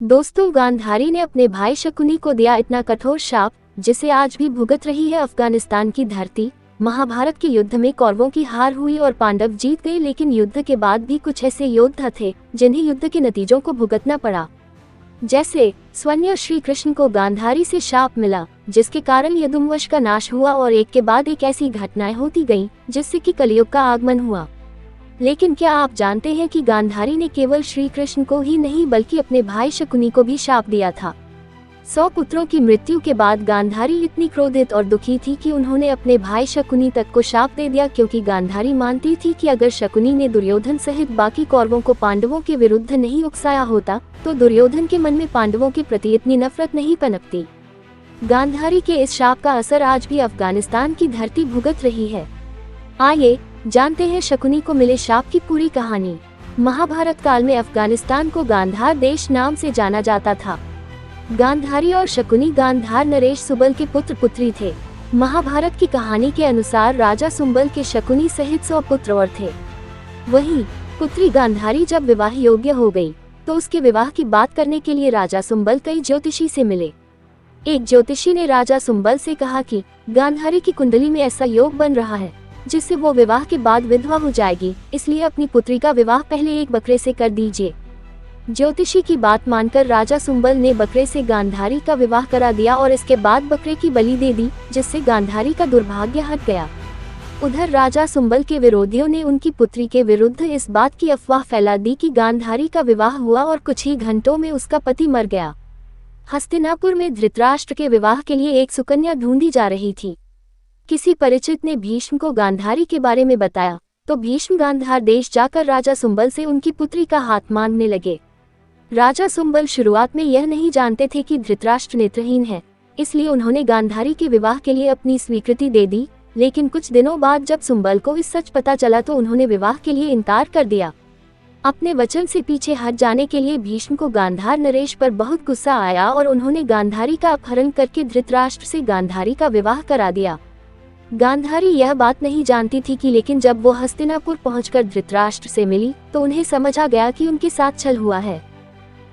दोस्तों, गांधारी ने अपने भाई शकुनी को दिया इतना कठोर शाप जिसे आज भी भुगत रही है अफगानिस्तान की धरती। महाभारत के युद्ध में कौरवों की हार हुई और पांडव जीत गए, लेकिन युद्ध के बाद भी कुछ ऐसे योद्धा थे जिन्हें युद्ध के नतीजों को भुगतना पड़ा। जैसे स्वयं श्री कृष्ण को गांधारी से शाप मिला, जिसके कारण यदुवंश का नाश हुआ और एक के बाद एक ऐसी घटनाएं होती गईं जिससे कि कलयुग का आगमन हुआ। लेकिन क्या आप जानते हैं कि गांधारी ने केवल श्री कृष्ण को ही नहीं बल्कि अपने भाई शकुनी को भी शाप दिया था। 100 पुत्रों की मृत्यु के बाद गांधारी इतनी क्रोधित और दुखी थी कि उन्होंने अपने भाई शकुनी तक को शाप दे दिया, क्योंकि गांधारी मानती थी कि अगर शकुनी ने दुर्योधन सहित बाकी कौरवों को पांडवों के विरुद्ध नहीं उकसाया होता तो दुर्योधन के मन में पांडवों के प्रति इतनी नफरत नहीं पनपती। गांधारी के इस शाप का असर आज भी अफगानिस्तान की धरती भुगत रही है। आइए जानते हैं शकुनी को मिले शाप की पूरी कहानी। महाभारत काल में अफगानिस्तान को गांधार देश नाम से जाना जाता था। गांधारी और शकुनी गांधार नरेश सुबल के पुत्र पुत्री थे। महाभारत की कहानी के अनुसार राजा सुंबल के शकुनी सहित 100 पुत्र और थे। वहीं पुत्री गांधारी जब विवाह योग्य हो गई तो उसके विवाह की बात करने के लिए राजा सुंबल कई ज्योतिषी से मिले। एक ज्योतिषी ने राजा सुंबल से कहा कि गांधारी की कुंडली में ऐसा योग बन रहा है जिससे वो विवाह के बाद विधवा हो जाएगी, इसलिए अपनी पुत्री का विवाह पहले एक बकरे से कर दीजिए। ज्योतिषी की बात मानकर राजा सुंबल ने बकरे से गांधारी का विवाह करा दिया और इसके बाद बकरे की बलि दे दी, जिससे गांधारी का दुर्भाग्य हट गया। उधर राजा सुंबल के विरोधियों ने उनकी पुत्री के विरुद्ध इस बात की अफवाह फैला दी कि गांधारी का विवाह हुआ और कुछ ही घंटों में उसका पति मर गया। हस्तिनापुर में धृतराष्ट्र के विवाह के लिए एक सुकन्या ढूंढी जा रही थी। किसी परिचित ने भीष्म को गांधारी के बारे में बताया तो भीष्म गांधार देश जाकर राजा सुंबल से उनकी पुत्री का हाथ मांगने लगे। राजा सुंबल शुरुआत में यह नहीं जानते थे कि धृतराष्ट्र नेत्रहीन है, इसलिए उन्होंने गांधारी के विवाह के लिए अपनी स्वीकृति दे दी। लेकिन कुछ दिनों बाद जब सुंबल को इस सच पता चला तो उन्होंने विवाह के लिए इनकार कर दिया। अपने वचन से पीछे हट जाने के लिए भीष्म को गांधार नरेश पर बहुत गुस्सा आया और उन्होंने गांधारी का अपहरण करके धृतराष्ट्र से गांधारी का विवाह करा दिया। गांधारी यह बात नहीं जानती थी कि लेकिन जब वो हस्तिनापुर पहुंचकर धृतराष्ट्र से मिली तो उन्हें समझ आ गया कि उनके साथ छल हुआ है।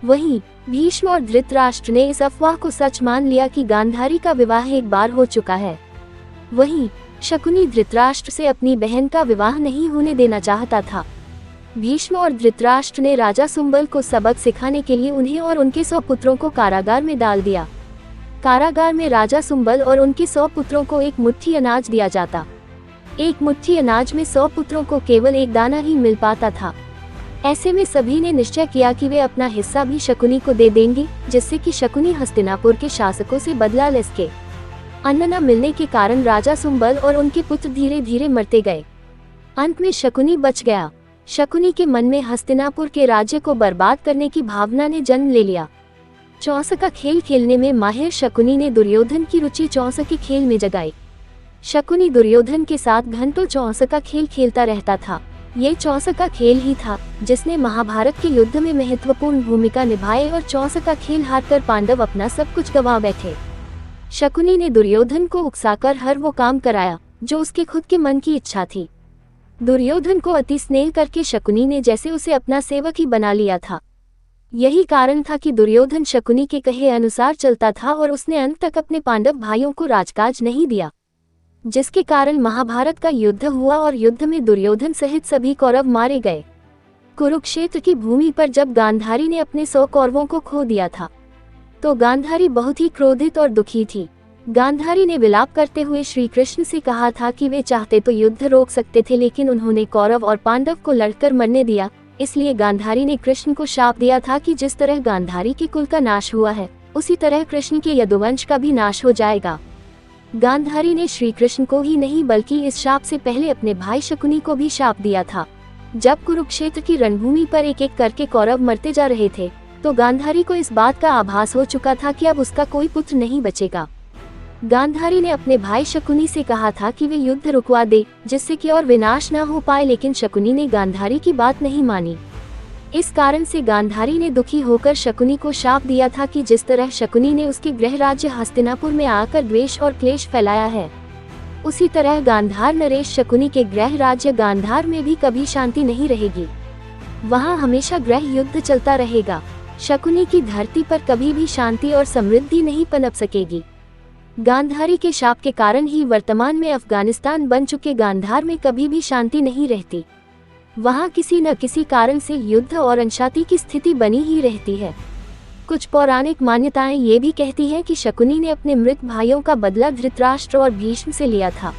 वहीं भीष्म और धृतराष्ट्र ने इस अफवाह को सच मान लिया कि गांधारी का विवाह एक बार हो चुका है। वहीं शकुनी धृतराष्ट्र से अपनी बहन का विवाह नहीं होने देना चाहता था। भीष्म और धृतराष्ट्र ने राजा सुंबल को सबक सिखाने के लिए उन्हें और उनके 100 पुत्रों को कारागार में डाल दिया। कारागार में राजा सुंबल और उनके 100 पुत्रों को एक मुट्ठी अनाज दिया जाता। एक मुट्ठी अनाज में 100 पुत्रों को केवल एक दाना ही मिल पाता था। ऐसे में सभी ने निश्चय किया कि वे अपना हिस्सा भी शकुनी को दे देंगे, जिससे कि शकुनी हस्तिनापुर के शासकों से बदला ले सके। अन्न न मिलने के कारण राजा सुंबल और उनके पुत्र धीरे धीरे मरते गए। अंत में शकुनी बच गया। शकुनी के मन में हस्तिनापुर के राज्य को बर्बाद करने की भावना ने जन्म ले लिया। चौसक का खेल खेलने में माहिर शकुनी ने दुर्योधन की रुचि चौसक के खेल में जगाई। शकुनी दुर्योधन के साथ घंटों चौसक का खेल खेलता रहता था। ये चौसक का खेल ही था जिसने महाभारत के युद्ध में महत्वपूर्ण भूमिका निभाई और चौसक का खेल हारकर पांडव अपना सब कुछ गंवा बैठे। शकुनी ने दुर्योधन को उकसाकर हर वो काम कराया जो उसके खुद के मन की इच्छा थी। दुर्योधन को अति स्नेह करके शकुनी ने जैसे उसे अपना सेवक ही बना लिया था। यही कारण था कि दुर्योधन शकुनी के कहे अनुसार चलता था और उसने अंत तक अपने पांडव भाइयों को राजकाज नहीं दिया, जिसके कारण महाभारत का युद्ध हुआ और युद्ध में दुर्योधन सहित सभी कौरव मारे गए। कुरुक्षेत्र की भूमि पर जब गांधारी ने अपने 100 कौरवों को खो दिया था तो गांधारी बहुत ही क्रोधित और दुखी थी। गांधारी ने विलाप करते हुए श्री कृष्ण से कहा था कि वे चाहते तो युद्ध रोक सकते थे, लेकिन उन्होंने कौरव और पांडव को लड़कर मरने दिया। इसलिए गांधारी ने कृष्ण को शाप दिया था कि जिस तरह गांधारी के कुल का नाश हुआ है उसी तरह कृष्ण के यदुवंश का भी नाश हो जाएगा। गांधारी ने श्री कृष्ण को ही नहीं बल्कि इस शाप से पहले अपने भाई शकुनी को भी शाप दिया था। जब कुरुक्षेत्र की रणभूमि पर एक एक करके कौरव मरते जा रहे थे तो गांधारी को इस बात का आभास हो चुका था कि अब उसका कोई पुत्र नहीं बचेगा। गांधारी ने अपने भाई शकुनी से कहा था कि वे युद्ध रुकवा दे जिससे कि और विनाश न हो पाए, लेकिन शकुनी ने गांधारी की बात नहीं मानी। इस कारण से गांधारी ने दुखी होकर शकुनी को शाप दिया था कि जिस तरह शकुनी ने उसके गृह राज्य हस्तिनापुर में आकर द्वेष और क्लेश फैलाया है, उसी तरह गांधार नरेश शकुनी के गृह राज्य गांधार में भी कभी शांति नहीं रहेगी। वहां हमेशा गृह युद्ध चलता रहेगा। शकुनी की धरती पर कभी भी शांति और समृद्धि नहीं पनप सकेगी। गांधारी के शाप के कारण ही वर्तमान में अफगानिस्तान बन चुके गांधार में कभी भी शांति नहीं रहती। वहां किसी न किसी कारण से युद्ध और अशांति की स्थिति बनी ही रहती है। कुछ पौराणिक मान्यताएं ये भी कहती हैं कि शकुनी ने अपने मृत भाइयों का बदला धृतराष्ट्र और भीष्म से लिया था।